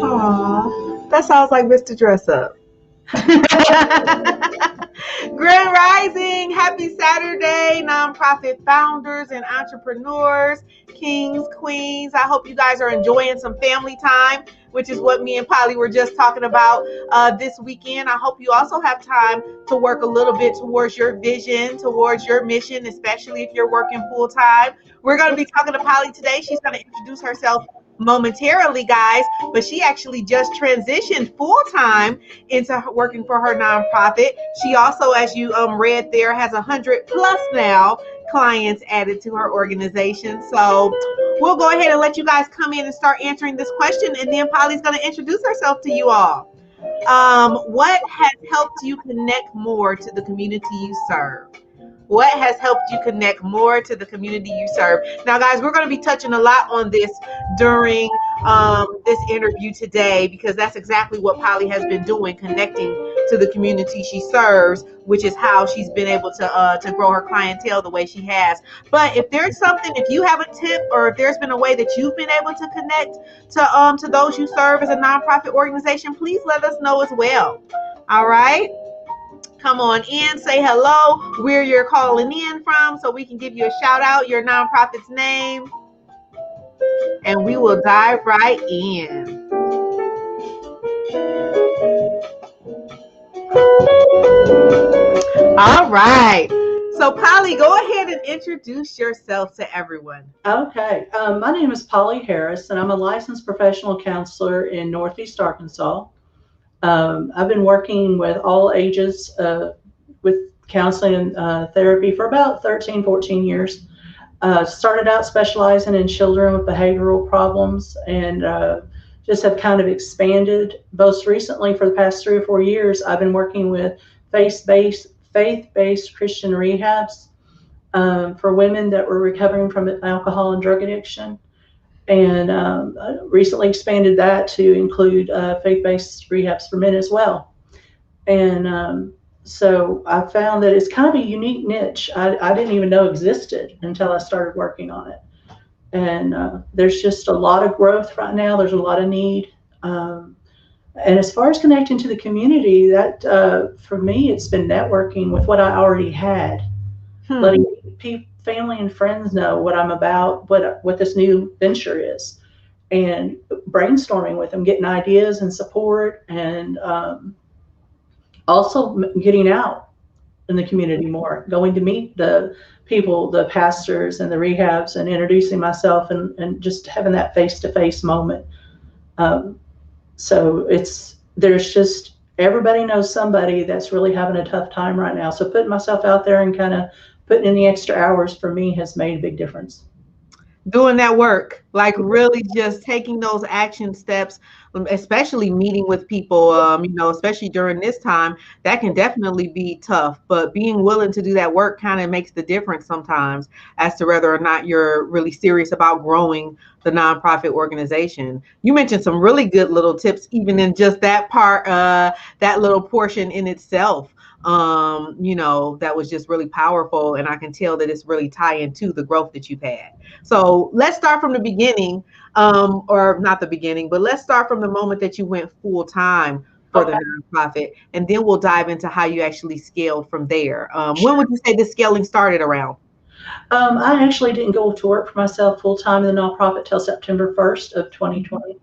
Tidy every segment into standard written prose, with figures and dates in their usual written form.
Aw, that sounds like Mr. Dress Up. Grand Rising, happy Saturday, nonprofit founders and entrepreneurs, kings, queens. I hope you guys are enjoying some family time, which is what me and Polly were just talking about this weekend. I hope you also have time to work a little bit towards your vision, towards your mission, especially if you're working full time. We're going to be talking to Polly today. She's going to introduce herself momentarily, guys, but she actually just transitioned full time into working for her nonprofit. She also, as you read there, has 100 plus now clients added to her organization. So we'll go ahead and let you guys come in and start answering this question, and then Polly's going to introduce herself to you all. What has helped you connect more to the community you serve? What has helped you connect more to the community you serve? Now, guys, we're going to be touching a lot on this during this interview today, because that's exactly what Polly has been doing, connecting to the community she serves, which is how she's been able to grow her clientele the way she has. But if there's something, if you have a tip, or if there's been a way that you've been able to connect to those you serve as a nonprofit organization, please let us know as well. All right. Come on in, say hello, where you're calling in from, so we can give you a shout out, your nonprofit's name, and we will dive right in. All right. So Polly, go ahead and introduce yourself to everyone. Okay. My name is Polly Harris, and I'm a licensed professional counselor in Northeast Arkansas. I've been working with all ages with counseling and therapy for about 13, 14 years. Started out specializing in children with behavioral problems, and just have kind of expanded. Most recently, for the past 3 or 4 years, I've been working with faith-based Christian rehabs for women that were recovering from alcohol and drug addiction. And recently expanded that to include faith-based rehabs for men as well. And so I found that it's kind of a unique niche I didn't even know existed until I started working on it. And there's just a lot of growth right now. There's a lot of need. And as far as connecting to the community, that for me, it's been networking with what I already had, letting family and friends know what I'm about, what this new venture is, and brainstorming with them, getting ideas and support, and also getting out in the community more, going to meet the people, the pastors and the rehabs, and introducing myself, and just having that face-to-face moment. So there's just, everybody knows somebody that's really having a tough time right now. So putting myself out there and kind of putting in the extra hours for me has made a big difference. Doing that work, like really just taking those action steps, especially meeting with people, especially during this time, that can definitely be tough. But being willing to do that work kind of makes the difference sometimes as to whether or not you're really serious about growing the nonprofit organization. You mentioned some really good little tips, even in just that part, that little portion in itself. That was just really powerful, and I can tell that it's really tying to the growth that you've had. So let's start from the beginning, or not the beginning, but let's start from the moment that you went full time for the nonprofit, and then we'll dive into how you actually scaled from there. When would you say the scaling started around? I actually didn't go to work for myself full time in the nonprofit till September 1st of 2020.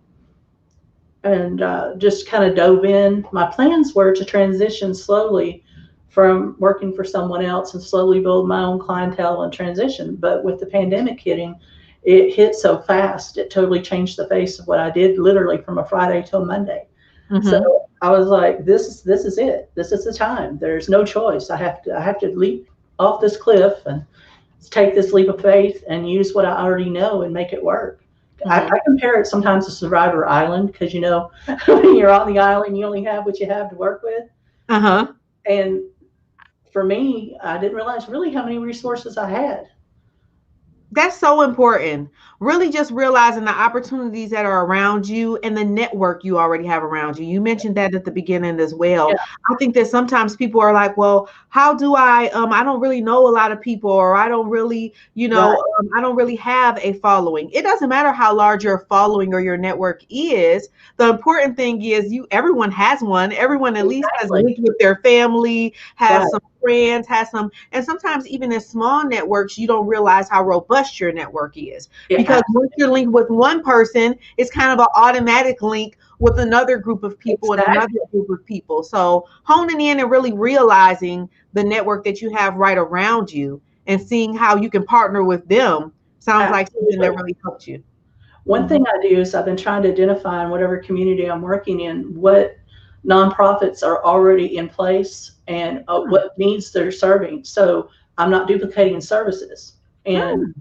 And just kind of dove in. My plans were to transition slowly from working for someone else and slowly build my own clientele and transition. But with the pandemic hitting, it hit so fast, it totally changed the face of what I did, literally from a Friday till Monday. Mm-hmm. So I was like, this is it. This is the time. There's no choice. I have to leap off this cliff and take this leap of faith and use what I already know and make it work. Mm-hmm. I compare it sometimes to Survivor Island, because when you're on the island, you only have what you have to work with. Uh-huh. And for me, I didn't realize really how many resources I had. That's so important. really just realizing the opportunities that are around you and the network you already have around you. You mentioned that at the beginning as Yeah, well. I think that sometimes people are like, well, how do I don't really know a lot of people, or I don't really, right. I don't really have a following. It doesn't matter how large your following or your network is. The important thing is everyone has one. Everyone at least has Exactly. linked with their family, has Right. some friends, has some, and sometimes even in small networks, you don't realize how robust your network is. Yeah, Because once you're linked with one person, it's kind of an automatic link with another group of people and another exactly. group of people. So honing in and really realizing the network that you have right around you and seeing how you can partner with them sounds like something that Absolutely. really helped you. One Mm-hmm. thing I do is I've been trying to identify in whatever community I'm working in what nonprofits are already in place and what needs they're serving. So I'm not duplicating services, and Hmm.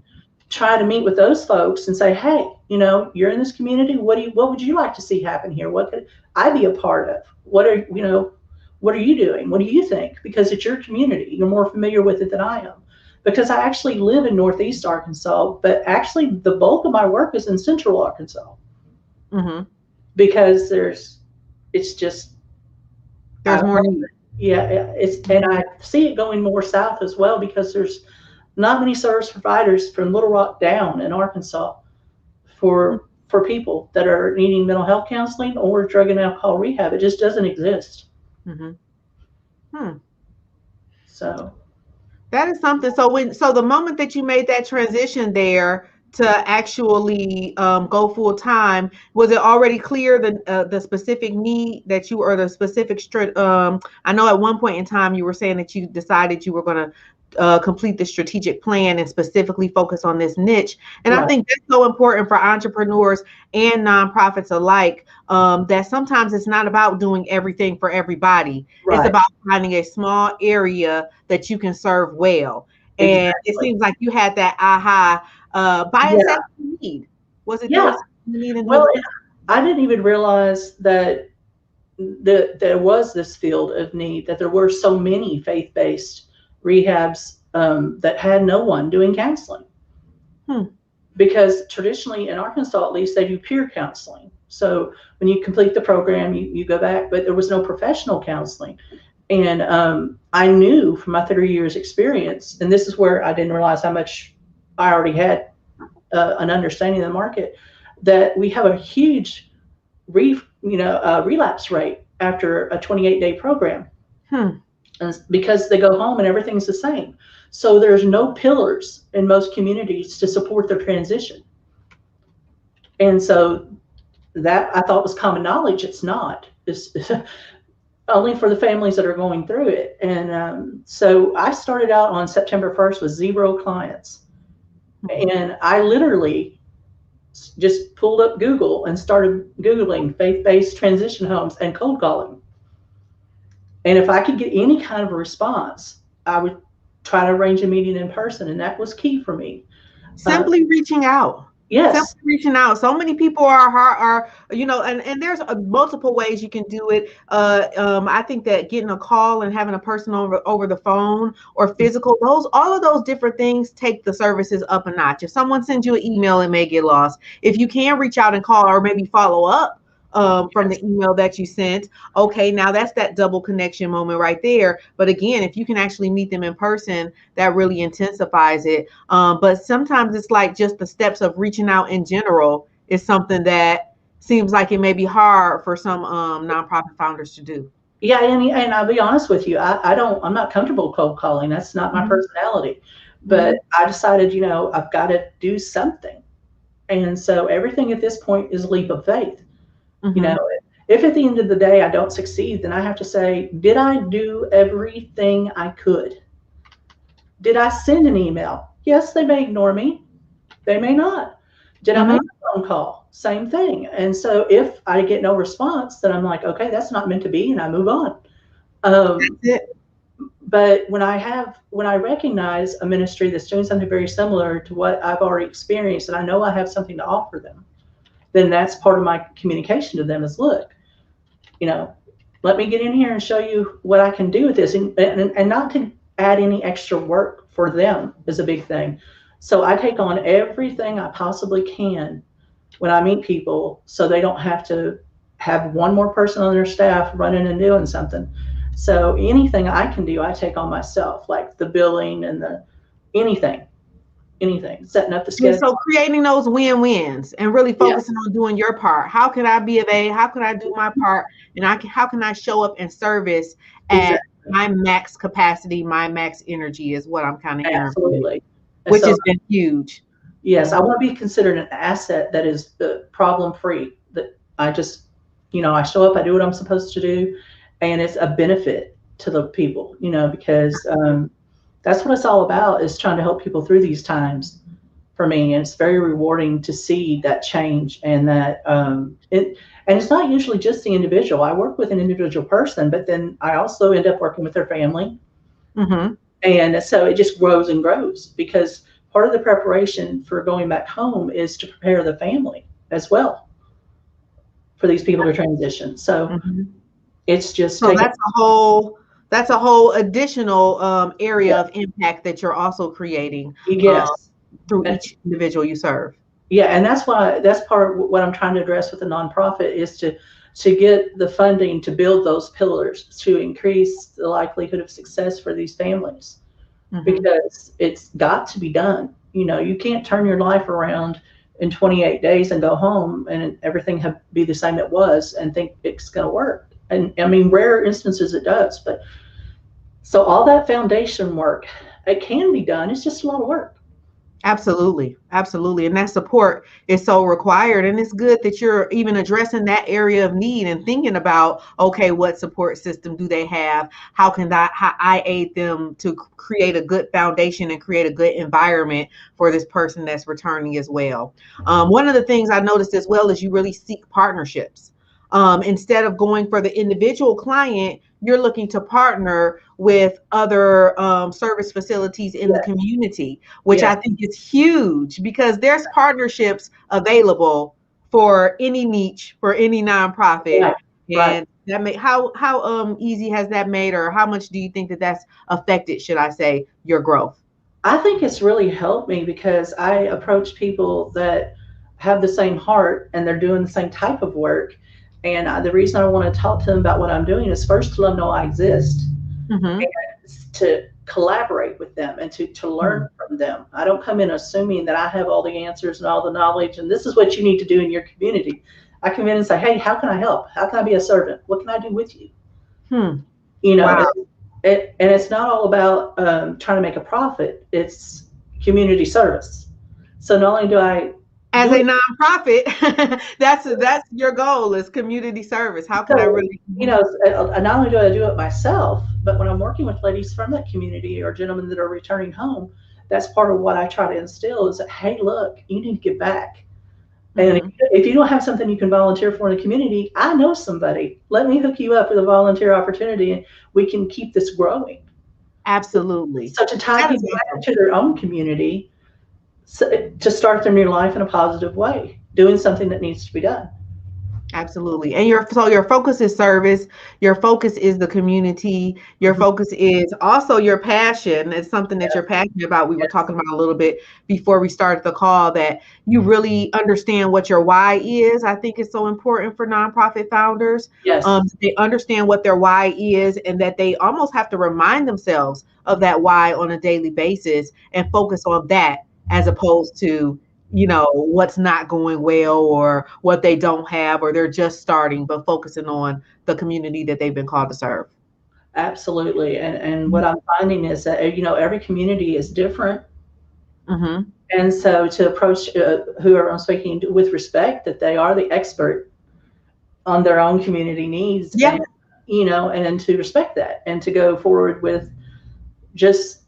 try to meet with those folks and say, hey, you're in this community. What would you like to see happen here? What could I be a part of? What are you doing? What do you think? Because it's your community. You're more familiar with it than I am. Because I actually live in Northeast Arkansas, but actually the bulk of my work is in Central Arkansas Mm-hmm. because it's just, I There's don't more know. need. Yeah, and I see it going more south as well because there's not many service providers from Little Rock down in Arkansas for people that are needing mental health counseling or drug and alcohol rehab. It just doesn't exist. Mm-hmm. Hmm. So That is something. So the moment that you made that transition there to actually go full time, was it already clear the specific need that you, or the specific I know at one point in time you were saying that you decided you were going to complete the strategic plan and specifically focus on this niche. And I right, think that's so important for entrepreneurs and nonprofits alike. That sometimes it's not about doing everything for everybody. It's right, about finding a small area that you can serve well. And it exactly. seems like you had that aha by Yeah, assessing the need. Was it yeah. doing something you need and doing Well, the I didn't even realize that there was this field of need, that there were so many faith-based rehabs that had no one doing counseling. Hmm. Because traditionally in Arkansas, at least, they do peer counseling. So when you complete the program, you go back, but there was no professional counseling. And I knew from my 30 years experience, and this is where I didn't realize how much I already had an understanding of the market, that we have a huge relapse rate after a 28-day program. Hmm. And because they go home and everything's the same. So there's no pillars in most communities to support their transition. And so that I thought was common knowledge. It's not. It's only for the families that are going through it. And so I started out on September 1st with 0 clients. Hmm. And I literally just pulled up Google and started Googling faith-based transition homes and cold calling. And if I could get any kind of a response, I would try to arrange a meeting in person. And that was key for me. Uh, Simply reaching out. Simply yes, reaching out. So many people are and there's multiple ways you can do it. I think that getting a call and having a person over the phone or physical, all of those different things take the services up a notch. If someone sends you an email, it may get lost. If you can reach out and call or maybe follow up from yes, the email that you sent, okay, now that's that double connection moment right there. But again, if you can actually meet them in person, that really intensifies it. But sometimes it's like just the steps of reaching out in general is something that seems like it may be hard for some nonprofit founders to do. yeah, and I'll be honest with you, I'm not comfortable cold calling. That's not my Mm-hmm. personality. But Mm-hmm. I decided, I've got to do something. And so everything at this point is a leap of faith. You know, Mm-hmm. if at the end of the day I don't succeed, then I have to say, did I do everything I could? Did I send an email? Yes, they may ignore me. They may not. Did I Mm-hmm. make a phone call? Same thing. And so if I get no response, then I'm like, okay, that's not meant to be, and I move on. Um, That's it. but when I recognize a ministry that's doing something very similar to what I've already experienced, and I know I have something to offer them, then that's part of my communication to them is, look, you know, let me get in here and show you what I can do with this, and not to add any extra work for them is a big thing. So I take on everything I possibly can when I meet people so they don't have to have one more person on their staff running and doing something. So anything I can do, I take on myself, like the billing and the anything, anything, setting up the Yeah, schedule. so creating those win-wins and really Yes, focusing on doing your part. How can I be of aid? How can I do my part? And how can I show up and service at exactly. my max capacity, my max energy is what I'm kind of hearing from you, Absolutely. And which so, has been huge. yes, I Mhm. want to be considered an asset that is problem free. That I just, I show up, I do what I'm supposed to do, and it's a benefit to the people, because that's what it's all about is trying to help people through these times for me. And it's very rewarding to see that change and that and it's not usually just the individual. I work with an individual person, but then I also end up working with their family. Mhm. And so it just grows and grows because part of the preparation for going back home is to prepare the family as well for these people to transition. So Mhm. it's just So taking, that's a whole additional area yeah, of impact that you're also creating um, yes. through And each individual you serve. yeah, and that's part of what I'm trying to address with the nonprofit is to get the funding to build those pillars to increase the likelihood of success for these families Mhm. because it's got to be done. You can't turn your life around in 28 days and go home and everything be the same it was and think it's going to work. And I mean, rare instances it does, but so all that foundation work, it can be done. It's just a lot of work. Absolutely. Absolutely. And that support is so required. And it's good that you're even addressing that area of need and thinking about, okay, what support system do they have? How I aid them to create a good foundation and create a good environment for this person that's returning as well. One of the things I noticed as well is you really seek partnerships. Instead of going for the individual client, you're looking to partner with other service facilities in the Yeah, community, which yeah, I think is huge because there's partnerships available for any niche, for any nonprofit. right, right. And that may how easy has that made, or how much do you think that that's affected, should I say, your growth? I think it's really helped me because I approach people that have the same heart and they're doing the same type of work. And the reason I want to talk to them about what I'm doing is first to let them know I exist, Mm-hmm. to collaborate with them and to learn from them. I don't come in assuming that I have all the answers and all the knowledge and this is what you need to do in your community. I come in and say, hey, how can I help? How can I be a servant? What can I do with you? Hmm. You know, Wow. and it's not all about trying to make a profit. It's community service. So not only do I As do a it, nonprofit, that's your goal is community service. How can I so really? not only do I do it myself, but when I'm working with ladies from that community or gentlemen that are returning home, that's part of what I try to instill is that, hey, look, you need to give back. And Mhm. if you don't have something you can volunteer for in the community, I know somebody. Let me hook you up with a volunteer opportunity and we can keep this growing. Absolutely. So to tie That is people back awesome. to their own community, so, to start their new life in a positive way, doing something that needs to be done. Absolutely. And your focus is service, your focus is the community, your Mhm. focus is also your passion. It's something that you're Yes, passionate about. We were yes, talking about a little bit before we started the call that you really understand what your why is. I think it's so important for nonprofit founders. yes, They understand what their why is and that they almost have to remind themselves of that why on a daily basis and focus on that as opposed to what's not going well or what they don't have or they're just starting, but focusing on the community that they've been called to serve. absolutely. And what I'm finding is that every community is different, Mm-hmm. and so to approach whoever I'm speaking to with respect, that they are the expert on their own community needs, Yeah. and to respect that and to go forward with just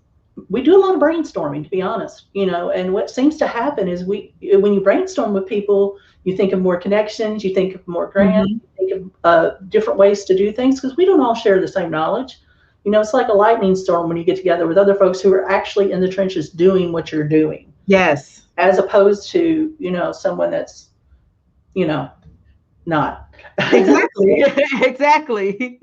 we do a lot of brainstorming, to be honest, and what seems to happen is when you brainstorm with people, you think of more connections, you think of more grants, Mm-hmm. you think of different ways to do things because we don't all share the same knowledge. It's like a lightning storm when you get together with other folks who are actually in the trenches doing what you're doing, Yes. as opposed to someone that's you know not. Exactly. Exactly.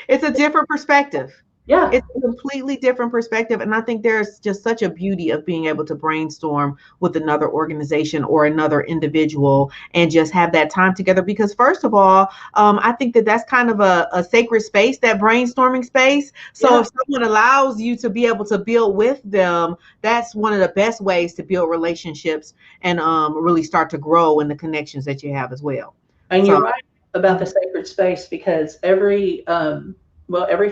It's a different perspective. Yeah. It's a completely different perspective. And I think there's just such a beauty of being able to brainstorm with another organization or another individual and just have that time together. Because, first of all, I think that that's kind of a sacred space, that brainstorming space. So Yeah. if someone allows you to be able to build with them, that's one of the best ways to build relationships and really start to grow in the connections that you have as well. And So, you're right about the sacred space, because every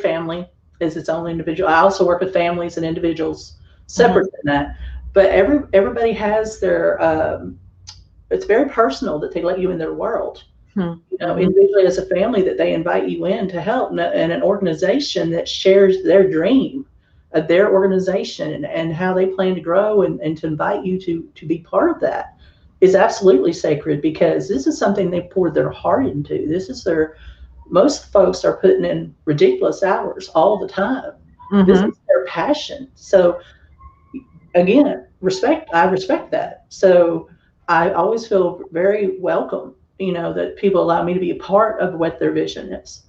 family is its own individual. I also work with families and individuals mhm, separate than that, but everybody has their. It's very personal that they let you in their world. mhm, You know, mhm. individually as a family, that they invite you in to help, and an organization that shares their dream of their organization, and how they plan to grow, and to invite you to be part of that is absolutely sacred, because this is something they poured their heart into. This is most folks are putting in ridiculous hours all the time. This Mhm. is their passion. So again, I respect that. So I always feel very welcome, that people allow me to be a part of what their vision is.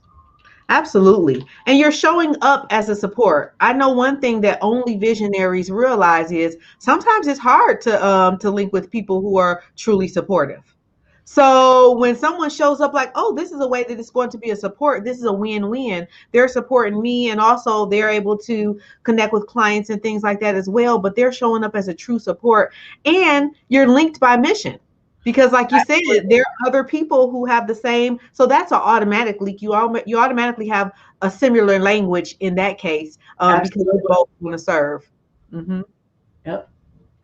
Absolutely. And you're showing up as a support. I know one thing that only visionaries realize is sometimes it's hard to link with people who are truly supportive. So when someone shows up like, oh, this is a way that it's going to be a support, this is a win-win. They're supporting me and also they're able to connect with clients and things like that as well, but they're showing up as a true support and you're linked by mission. Because like you said, there are other people who have the same, so that's an automatic link. You automatically have a similar language in that case, because you Absolutely. both want to serve. Mhm. Yep.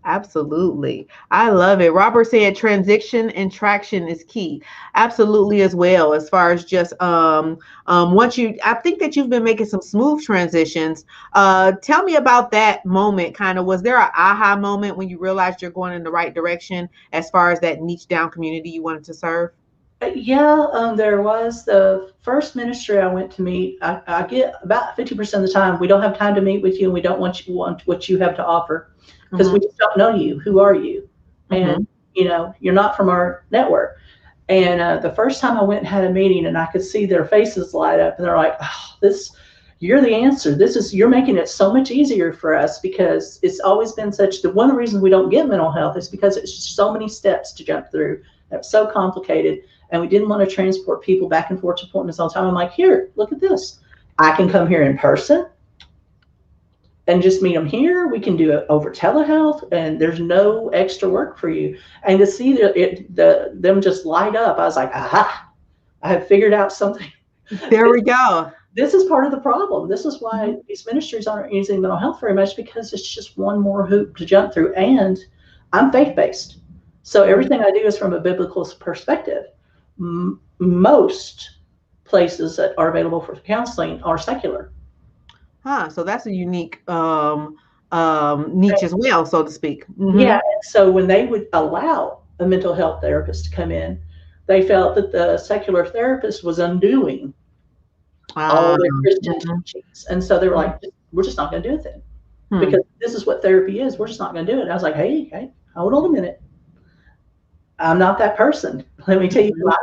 Absolutely. I love it. Robert said transition and traction is key. Absolutely as well. As far as just once you I think that you've been making some smooth transitions. Tell me about that moment kind of. Was there an aha moment when you realized you're going in the right direction as far as that niche down community you wanted to serve? Yeah, there was the first ministry I went to meet. I get about 50% of the time, we don't have time to meet with you, and we don't want what you have to offer, because we Mhm. just don't know you. Who are you? Mhm. And you're not from our network. And the first time I went and had a meeting, and I could see their faces light up, and they're like, "Oh, you're the answer. You're making it so much easier for us, because it's always been one of the reasons we don't get mental health is because it's just so many steps to jump through. It's so complicated, and we didn't want to transport people back and forth to appointments all the time. I'm like, here, look at this. I can come here in person and just meet them here. We can do it over telehealth, and there's no extra work for you." And to see them just light up, I was like, aha, I have figured out something. There we go. This is part of the problem. This is why Mhm. these ministries aren't using mental health very much, because it's just one more hoop to jump through. And I'm faith based. So Mhm. everything I do is from a biblical perspective. Most places that are available for counseling are secular. Huh. So that's a unique niche as well, so to speak. Yeah. Mhm. And so when they would allow a mental health therapist to come in, they felt that the secular therapist was undoing all their Christian Mhm. teachings. And so they were like, we're just not going to do it then, Hmm. because this is what therapy is. We're just not going to do it. And I was like, hey, hold on a minute. I'm not that person. Let me tell you who I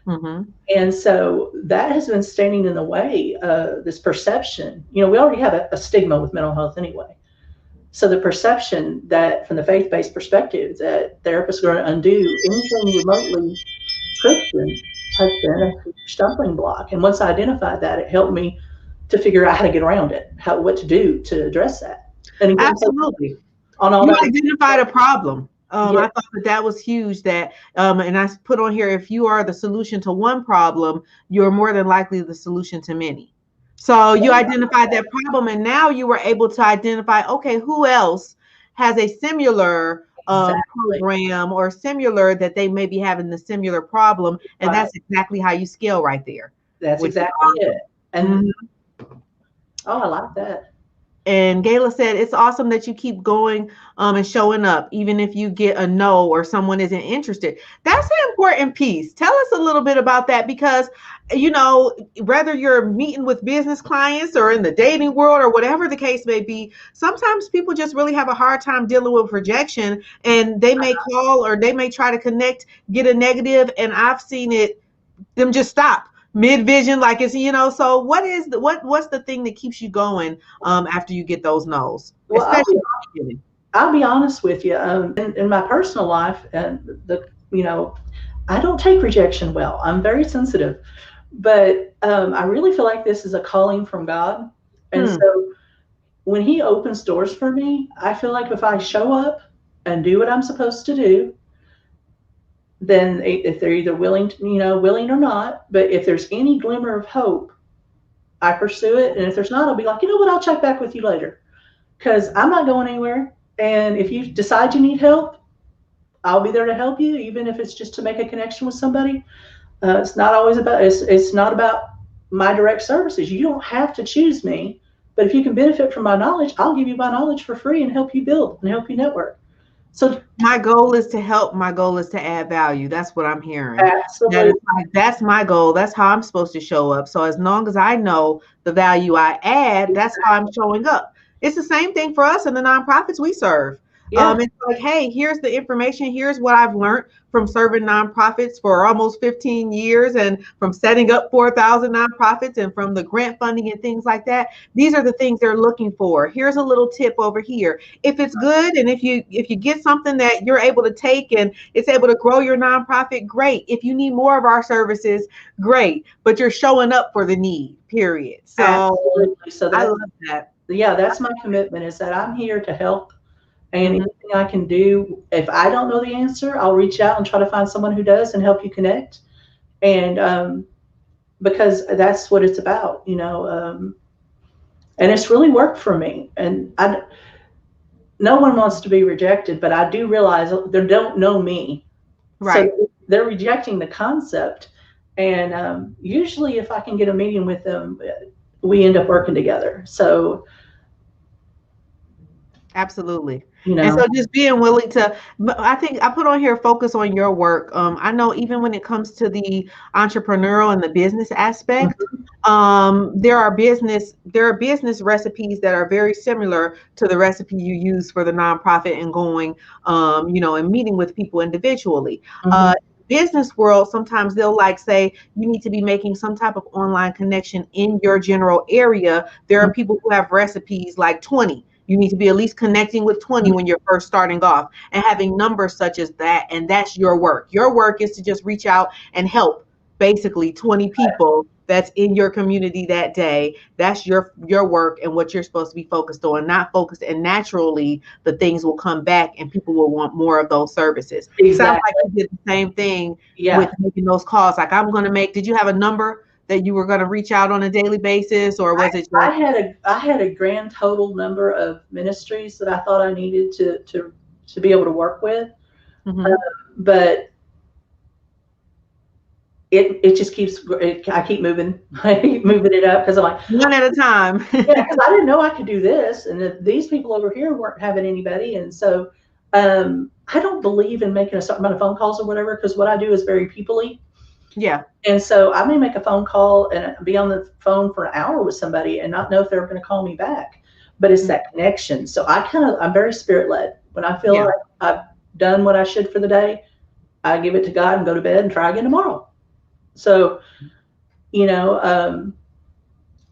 Mhm. am. And so that has been standing in the way of this perception. We already have a stigma with mental health anyway. So the perception that, from the faith-based perspective, that therapists are going to undo anything remotely Christian has been a stumbling block. And once I identified that, it helped me to figure out how to get around it, what to do to address that. And again, so Absolutely. on all You that, identified a problem. yeah, I thought that that was huge. That and I put on here, if you are the solution to one problem, you're more than likely the solution to many. So you identified that problem, and now you were able to identify, okay, who else has a similar exactly. program or similar that they may be having the similar problem, and Right. that's exactly how you scale right there, That's which is exactly it. awesome. And Mhm. oh, I like that. And Gayla said, it's awesome that you keep going and showing up, even if you get a no or someone isn't interested. That's an important piece. Tell us a little bit about that because, whether you're meeting with business clients or in the dating world or whatever the case may be, sometimes people just really have a hard time dealing with rejection and they may call or they may try to connect, get a negative, and I've seen them just stop. mid-vision, like it's, so what's the thing that keeps you going after you get those no's, Well, especially at the beginning? I'll be honest with you. In my personal life, and I don't take rejection well. I'm very sensitive, but I really feel like this is a calling from God, and so when He opens doors for me, I feel like if I show up and do what I'm supposed to do, then if they're either willing to, willing or not, but if there's any glimmer of hope, I pursue it, and if there's not, I'll be like, you know what, I'll check back with you later, because I'm not going anywhere. And if you decide you need help, I'll be there to help you, even if it's just to make a connection with somebody. It's not always about it's not about my direct services. You don't have to choose me, but if you can benefit from my knowledge, I'll give you my knowledge for free and help you build and help you network. So my goal is to help. My goal is to add value. That's what I'm hearing. absolutely, That's my goal. That's how I'm supposed to show up. So as long as I know the value I add, that's how I'm showing up. It's the same thing for us in the nonprofits we serve. yeah, It's like, hey, here's the information. Here's what I've learned from serving nonprofits for almost 15 years and from setting up 4,000 nonprofits and from the grant funding and things like that. These are the things they're looking for. Here's a little tip over here. If it's good and if you get something that you're able to take and it's able to grow your nonprofit, great. If you need more of our services, great. But you're showing up for the need, period. So absolutely. So I love that. yeah, that's my commitment, is that I'm here to help. And Mhm. anything I can do, if I don't know the answer, I'll reach out and try to find someone who does and help you connect. And because that's what it's about, and it's really worked for me. And no one wants to be rejected, but I do realize they don't know me. Right. So they're rejecting the concept. And usually if I can get a meeting with them, we end up working together. So, Absolutely. you And know, so just being willing to, I think I put on here, focus on your work. I know even when it comes to the entrepreneurial and the business aspect, there are business recipes that are very similar to the recipe you use for the nonprofit and going, and meeting with people individually. mhm, Business world, sometimes they'll like say you need to be making some type of online connection in your general area. There are people who have recipes like 20. You need to be at least connecting with 20 when you're first starting off and having numbers such as that. And that's your work. Your work is to just reach out and help basically 20 people that's in your community that day. That's your work and what you're supposed to be focused on, not focused. And naturally, the things will come back and people will want more of those services. Sounds like exactly. you did the same thing with Yeah. making those calls. Like, I'm going to make, did you have a number that you were going to reach out on a daily basis, or was it I just, had a grand total number of ministries that I thought I needed to be able to work with, uh, Mhm. but it just keeps I keep moving I keep moving it up because I'm like, One at a time? yeah, because I didn't know I could do this, and that these people over here weren't having anybody, and so I don't believe in making a certain amount of phone calls or whatever, because what I do is very people-y. Yeah. And so I may make a phone call and be on the phone for an hour with somebody and not know if they're going to call me back. But it's that connection. So I'm very spirit led. When I feel Yeah. like I've done what I should for the day, I give it to God and go to bed and try again tomorrow. So, you know,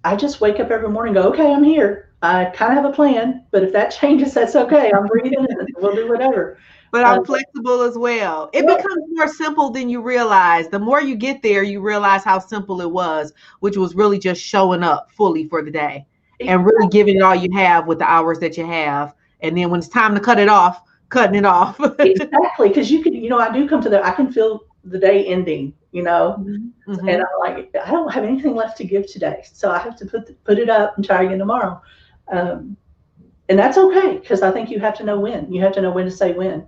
I just wake up every morning and go, okay, I'm here. I kind of have a plan, but if that changes, that's okay. I'm breathing and we'll do whatever. But Uh, I'm flexible as well. It yeah, becomes more simple than you realize. The more you get there, you realize how simple it was, which was really just showing up fully for the day and really giving it all you have with the hours that you have. And then when it's time to cut it off, cutting it off. exactly. Because I do come to I can feel the day ending, and Mhm. I'm like, I don't have anything left to give today, so I have to put it up and try again tomorrow. Um, and that's okay, because I think you have to know when. You have to know when to say when,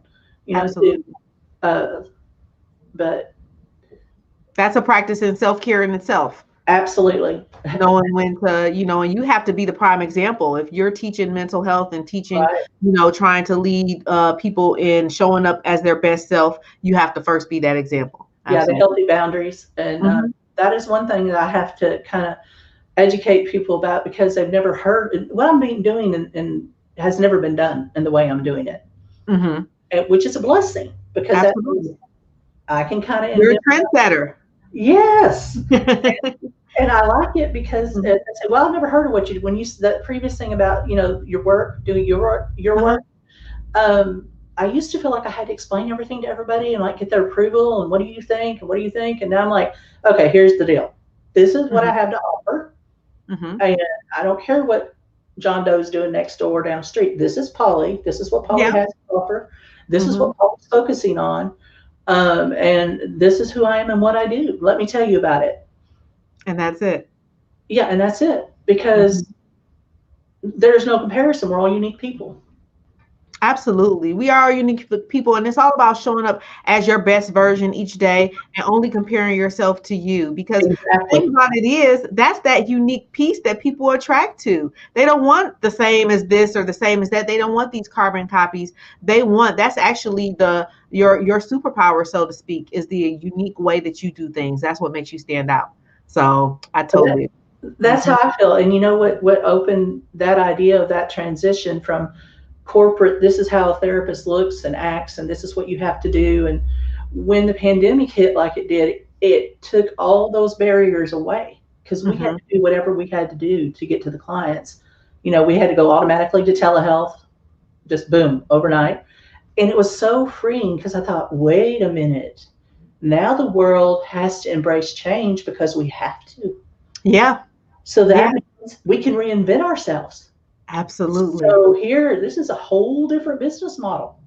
too. Absolutely. Uh, but That's a practice in self-care in itself. absolutely. Knowing when to, and you have to be the prime example. If you're teaching mental health and teaching, Right. trying to lead people in showing up as their best self, you have to first be that example. Yeah, the Absolutely. healthy boundaries. And Hmm. that is one thing that I have to kind of educate people about, because they've never heard what I'm being doing, and has never been done in the way I'm doing it, Hmm. which is a blessing, because Absolutely. I can kind of You're a endeavor. trendsetter. Yes. And I like it because I said, well, I've never heard of what you do. When you that previous thing about, your work, doing your Uh-huh. work, I used to feel like I had to explain everything to everybody and like get their approval and what do you think and what do you think? And now I'm like, okay, here's the deal. This is what I Mhm. have to offer. Mhm. And I don't care what John Doe's doing next door or down the street. This is Polly. This is what Polly Yeah. has to offer. This is Mhm. what Polly's focusing on. And this is who I am and what I do. Let me tell you about it. And that's it. Yeah, and that's it. Mhm. Because there's no comparison. We're all unique people. Absolutely. We are unique people, and it's all about showing up as your best version each day and only comparing yourself to you. Because the thing Exactly. about it is, that's that unique piece that people attract to. They don't want the same as this or the same as that. They don't want these carbon copies. They want that's actually your superpower, so to speak, is the unique way that you do things. That's what makes you stand out. So I totally. That's Mhm. how I feel. And you know what opened that idea of that transition from corporate, this is how a therapist looks and acts, and this is what you have to do. And when the pandemic hit like it did, it took all those barriers away because we had Mhm. to do whatever we had to do to get to the clients. We had to go automatically to telehealth, just boom, overnight. And it was so freeing because I thought, wait a minute. Now the world has to embrace change because we have to. Yeah. So Yeah. that means we can reinvent ourselves. Absolutely. So here, this is a whole different business model.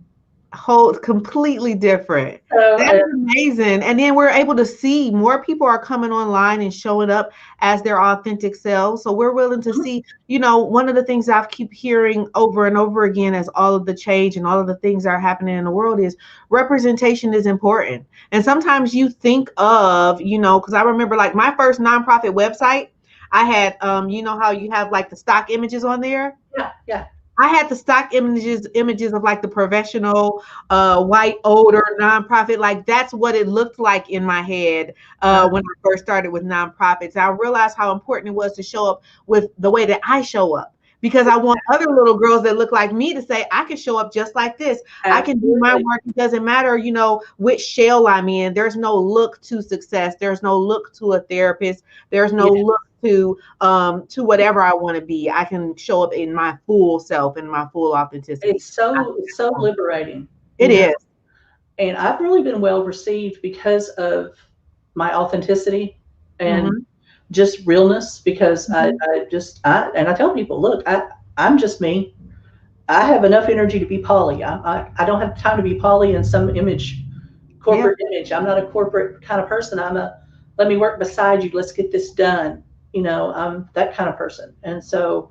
Whole completely different. So, That's amazing. And then we're able to see more people are coming online and showing up as their authentic selves. So we're willing to see, one of the things I've keep hearing over and over again as all of the change and all of the things that are happening in the world is representation is important. And sometimes you think of, because I remember like my first nonprofit website, I had you know how you have like the stock images on there? yeah, yeah. I had the stock images of like the professional white older nonprofit. Like that's what it looked like in my head when I first started with nonprofits. I realized how important it was to show up with the way that I show up. Because I want other little girls that look like me to say, I can show up just like this. I can do my Absolutely. work. It doesn't matter, which shell I'm in. There's no look to success. There's no look to a therapist. There's no Yeah, look to whatever I want to be. I can show up in my full self and my full authenticity. it's I so think that's so wonderful. liberating, It is. and I've really been well received because of my authenticity and Mm-hmm. just realness. Because Mm-hmm. I tell people, look, I'm just me. I have enough energy to be Polly. I don't have time to be Polly in some Yeah. corporate image. I'm not a corporate kind of person. Let me work beside you. Let's get this done. I'm that kind of person. And so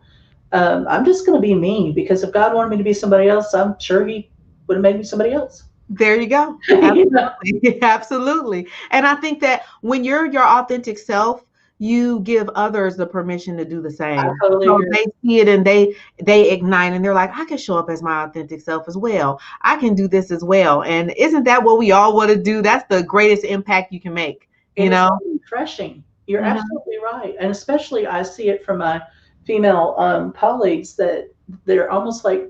I'm just going to be me because if God wanted me to be somebody else, I'm sure He would have made me somebody else. There you go. you know, Absolutely. Absolutely. And I think that when you're your authentic self, you give others the permission to do the I same. totally So agree. they see it and they ignite and they're like, I can show up as my authentic self as well. I can do this as well. And isn't that what we all want to do? That's the greatest impact you can make, you And it's know? so refreshing. You're Mhm. absolutely right. And especially I see it from my female colleagues that they're almost like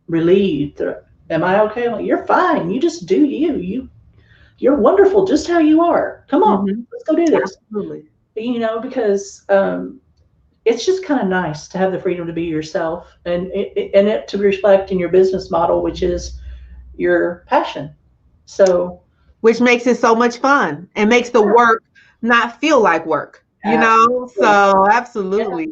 relieved. Am I okay? I'm like, you're fine. You just do you. You're wonderful just how you are. Come on, Mhm. let's go do this. Absolutely. Because it's just kind of nice to have the freedom to be yourself and it to reflect in your business model, which is your passion. So, Which makes it so much fun and makes the work not feel like work, you know? absolutely, So yeah. absolutely.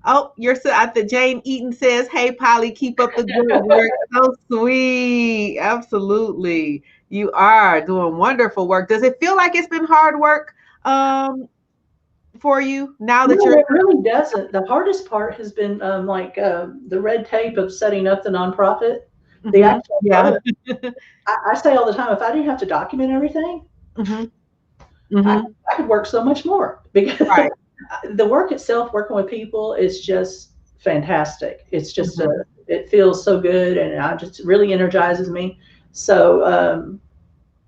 Oh, you're so at the Jane Eaton says, "Hey Polly, keep up the good work." So sweet. Absolutely. You are doing wonderful work. Does it feel like it's been hard work um for you now that No, you're it really doesn't. The hardest part has been like the red tape of setting up the nonprofit. The Mhm. actual Yeah. work. I say all the time, if I didn't have to document everything, Mhm. I, Mhm. I could work so much more because Right. the work itself, working with people, is just fantastic. It's just Mhm. it feels so good, and I just really energizes me. So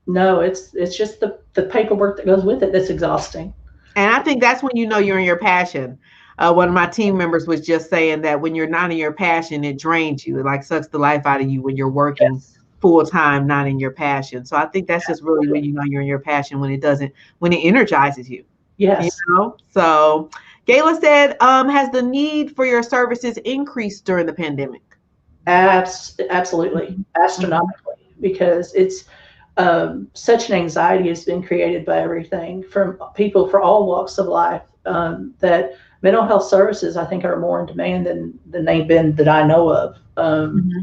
no, it's just the paperwork that goes with it that's exhausting. And I think that's when you know you're in your passion. One of my team members was just saying that when you're not in your passion, it drains you. It like sucks the life out of you when you're working Yes. full time, not in your passion. So I think that's just really when you know you're in your passion, when when it energizes you. Yes. So Gayla said, has the need for your services increased during the pandemic? Absolutely, astronomically, because it's such an anxiety has been created by everything from people for all walks of life, that mental health services, I think, are more in demand than they've been that I know of, Mm-hmm.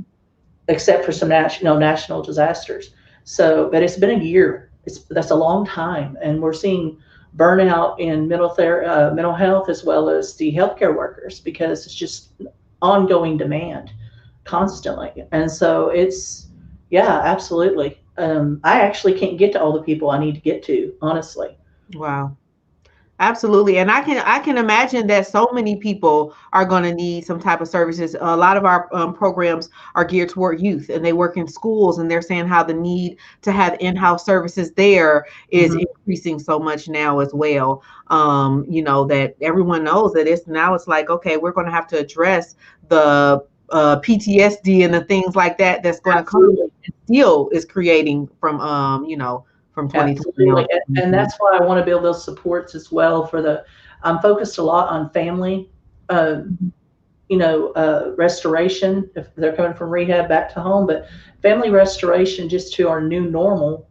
except for some national disasters. So, but it's been a year. That's a long time, and we're seeing burnout in mental health as well as the healthcare workers, because it's just ongoing demand constantly. And so yeah, absolutely. I actually can't get to all the people I need to get to, honestly. Wow. Absolutely. And I can imagine that so many people are going to need some type of services. A lot of our programs are geared toward youth, and they work in schools, and they're saying how the need to have in-house services there is Mhm. increasing so much now as well. That everyone knows that it's like, okay, we're going to have to address the PTSD and the things like that that's going to come, Absolutely. and still is creating from 2020 Absolutely. on. And that's why I want to build those supports as well I'm focused a lot on family, uh, restoration if they're coming from rehab back to home, but family restoration just to our new normal.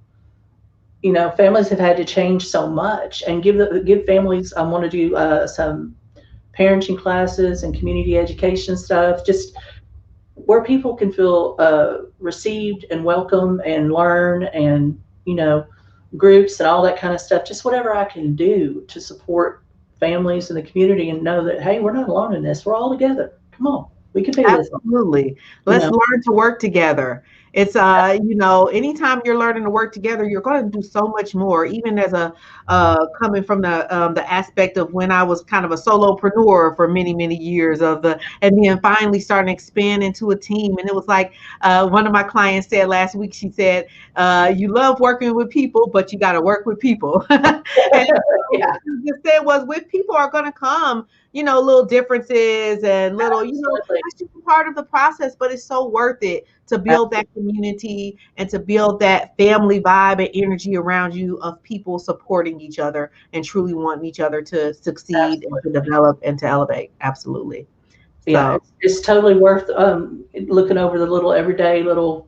Families have had to change so much, and give families. I want to do some parenting classes and community education stuff, just where people can feel received and welcome and learn, and groups and all that kind of stuff. Just whatever I can do to support families in the community and know that, hey, we're not alone in this. We're all together. Come on, we can do this. Absolutely. You Let's know, learn to work together. It's anytime you're learning to work together, you're going to do so much more. Even as a coming from the aspect of when I was kind of a solopreneur for many many years and then finally starting to expand into a team. And it was like one of my clients said last week. She said, "You love working with people, but you got to work with people." And yeah, what you just said was, with people are going to come little differences and little, absolutely, that's just part of the process, but it's so worth it to build that community and to build that family vibe and energy around you of people supporting each other and truly wanting each other to succeed and to absolutely. develop and to elevate. Absolutely. Yeah, So, it's totally worth looking over the little everyday little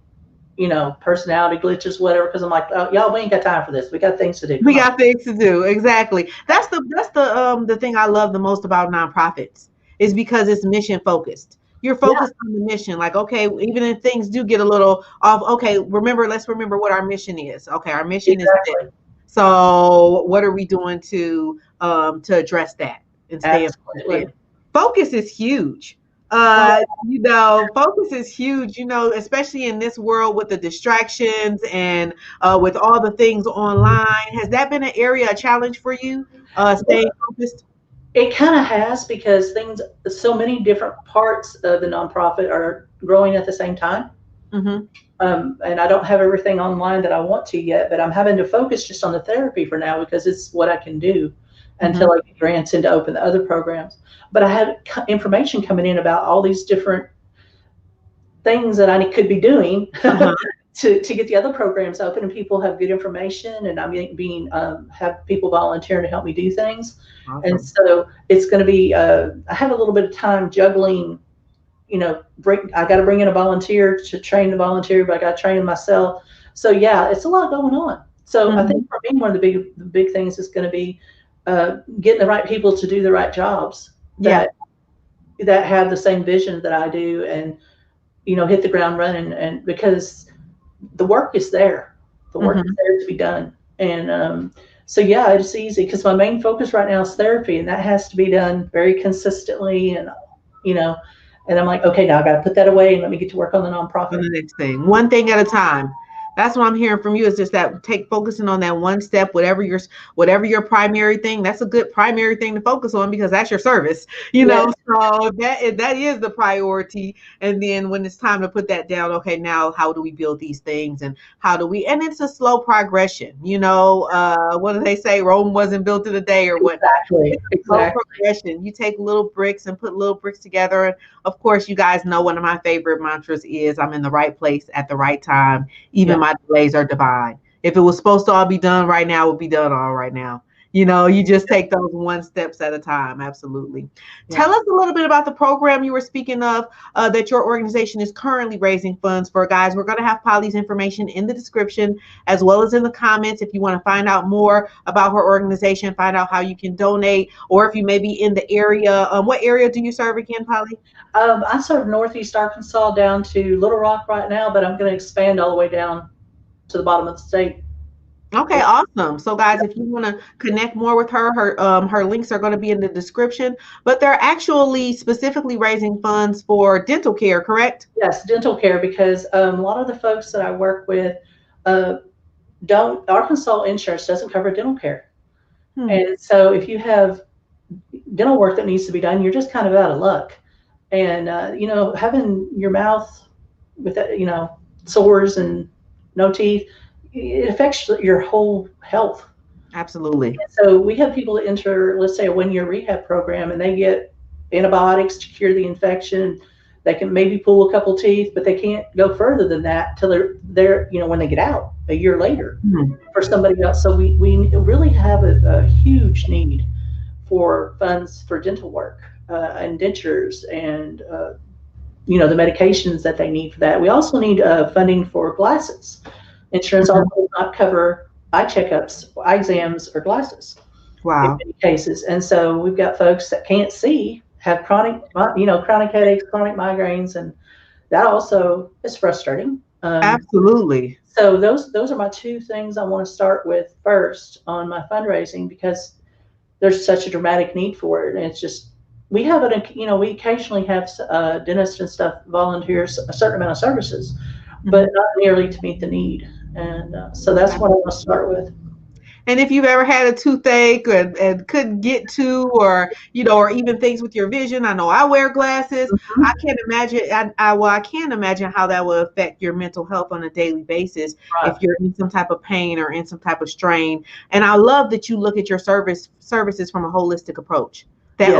personality glitches, whatever. Because I'm like, oh, y'all, we ain't got time for this. We got things to do. we Come on. got things to do. Exactly. That's the thing I love the most about nonprofits, is because it's mission focused. You're Yeah, focused on the mission. Like, okay, even if things do get a little off, okay, let's remember what our mission is. Okay, our mission is this. exactly. So what are we doing to address that and stay Absolutely. focused? Focus is huge. Oh, Focus is huge, especially in this world with the distractions and with all the things online. Has that been an area, a challenge for you, staying focused? it kind of has, because so many different parts of the nonprofit are growing at the same time. Mm-hmm. And I don't have everything online that I want to yet, but I'm having to focus just on the therapy for now, because it's what I can do Mm-hmm. until I get grants in to open the other programs. But I had information coming in about all these different things that I could be doing Uh-huh. to get the other programs open, and people have good information, and I'm being have people volunteer to help me do things. And Awesome. so it's going to be I have a little bit of time juggling. I got to bring in a volunteer to train the volunteer, but I got to train myself. So yeah, it's a lot going on. So I Mm-hmm. think for me, one of the big things is going to be getting the right people to do the right jobs Yeah. that have the same vision that I do, and hit the ground running. And because the work is there, the work is Mm-hmm. there to be done. And so yeah, it's easy, because my main focus right now is therapy, and that has to be done very consistently. And you know, and I'm like, okay, now I got to put that away and let me get to work on the On nonprofit. the next thing, one thing at a time. That's what I'm hearing from you, is just that focusing on that one step, whatever your primary thing. That's a good primary thing to focus on, because that's your service, Yes, So that is the priority. And then when it's time to put that down, okay, now how do we build these things and how do we, and it's a slow progression, what do they say? Rome wasn't built in a day or whatnot. Exactly. It's a slow progression. You take little bricks and put little bricks together. And of course, you guys know one of my favorite mantras is I'm in the right place at the right time. Even my delays are divine. If it was supposed to all be done right now, it would be done all right now. You just take those one steps at a time. Absolutely. Yeah. Tell us a little bit about the program you were speaking of that your organization is currently raising funds for. Guys, we're going to have Polly's information in the description as well as in the comments. If you want to find out more about her organization, find out how you can donate, or if you may be in the area. What area do you serve again, Polly? I serve Northeast Arkansas down to Little Rock right now, but I'm going to expand all the way down to the bottom of the state. Okay, awesome. So guys, if you want to connect more with her links are going to be in the description, but they're actually specifically raising funds for dental care, correct? Yes, dental care, because a lot of the folks that I work with Arkansas insurance doesn't cover dental care. And so if you have dental work that needs to be done, you're just kind of out of luck. And, having your mouth with, sores and no teeth, it affects your whole health. Absolutely. And so we have people that enter, let's say, a 1-year rehab program, and they get antibiotics to cure the infection. They can maybe pull a couple teeth, but they can't go further than that till they're when they get out a year later for somebody else. So we really have a huge need for funds for dental work and dentures and the medications that they need for that. We also need funding for glasses. Insurance also does not cover eye checkups, eye exams, or glasses. Wow. In many cases. And so we've got folks that can't see, have chronic headaches, chronic migraines, and that also is frustrating. Absolutely. So those are my 2 things I want to start with first on my fundraising, because there's such a dramatic need for it. And it's just, we occasionally have dentists and stuff volunteers a certain amount of services, but not nearly to meet the need. And so that's what I want to start with. And if you've ever had a toothache and couldn't get to, or even things with your vision, I know I wear glasses. I can't imagine. I can't imagine how that will affect your mental health on a daily basis if you're in some type of pain or in some type of strain. And I love that you look at your services from a holistic approach. That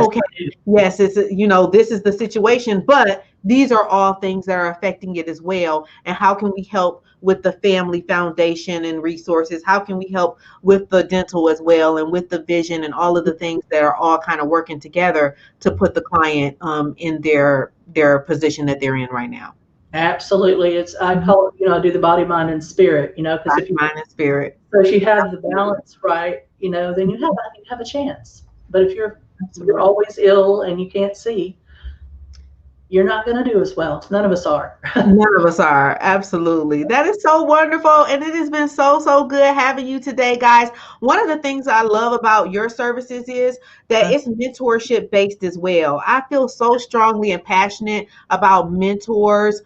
yes, it's this is the situation, but these are all things that are affecting it as well. And how can we help with the family foundation and resources? How can we help with the dental as well, and with the vision and all of the things that are all kind of working together to put the client in their position that they're in right now? Absolutely. I call it, I do the body, mind, and spirit, because if you mind and spirit. So if you have the balance right, then you have a chance. But if you're always ill and you can't see, you're not going to do as well. None of us are. None of us are. Absolutely. That is so wonderful. And it has been so good having you today, guys. One of the things I love about your services is that it's mentorship based as well. I feel so strongly and passionate about mentors.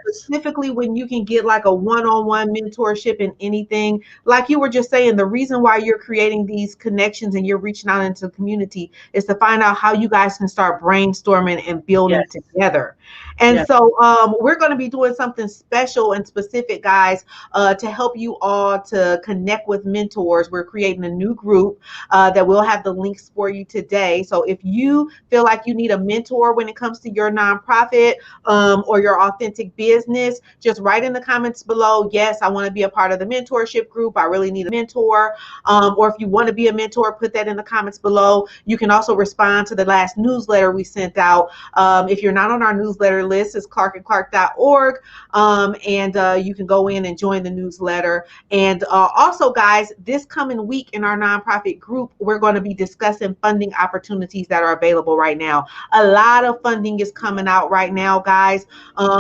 Specifically when you can get like a one-on-one mentorship in anything. Like you were just saying, the reason why you're creating these connections and you're reaching out into the community is to find out how you guys can start brainstorming and building together. And so we're going to be doing something special and specific, guys, to help you all to connect with mentors. We're creating a new group that we'll have the links for you today. So if you feel like you need a mentor when it comes to your nonprofit or your authentic business, just write in the comments below, yes, I want to be a part of the mentorship group. I really need a mentor. Or if you want to be a mentor, put that in the comments below. You can also respond to the last newsletter we sent out. If you're not on our newsletter list, it's clarkandclark.org. And you can go in and join the newsletter. And also, guys, this coming week in our nonprofit group, we're going to be discussing funding opportunities that are available right now. A lot of funding is coming out right now, guys,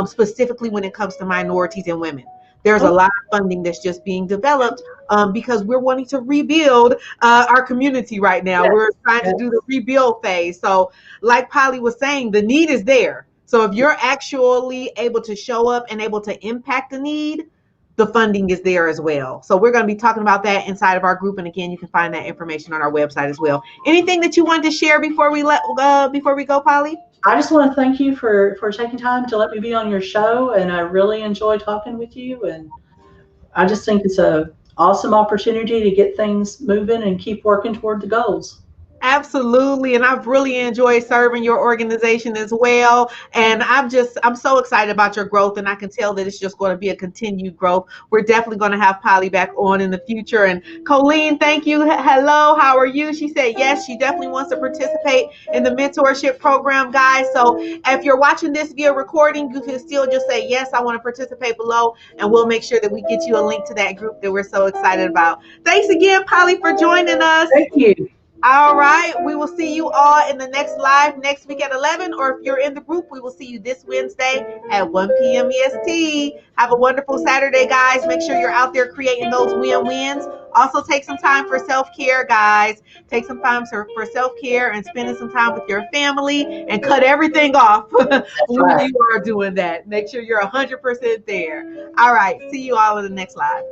specifically when it comes to minorities and women. There's a lot of funding that's just being developed because we're wanting to rebuild our community right now. We're trying to do the rebuild phase. So like Polly was saying, the need is there. So if you're actually able to show up and able to impact the need, the funding is there as well. So we're going to be talking about that inside of our group. And again, you can find that information on our website as well. Anything that you wanted to share before we go, Polly? I just want to thank you for taking time to let me be on your show, and I really enjoy talking with you. And I just think it's a awesome opportunity to get things moving and keep working toward the goals. Absolutely. And I've really enjoyed serving your organization as well. And I'm so excited about your growth. And I can tell that it's just going to be a continued growth. We're definitely going to have Polly back on in the future. And Colleen, thank you. Hello, how are you? She said, yes, she definitely wants to participate in the mentorship program, guys. So if you're watching this via recording, you can still just say, yes, I want to participate below. And we'll make sure that we get you a link to that group that we're so excited about. Thanks again, Polly, for joining us. Thank you. All right. We will see you all in the next live next week at 11. Or if you're in the group, we will see you this Wednesday at 1 p.m. EST. Have a wonderful Saturday, guys. Make sure you're out there creating those win-wins. Also, take some time for self-care, guys. Take some time for self-care and spending some time with your family and cut everything off when you are doing that. Make sure you're 100% there. All right. See you all in the next live.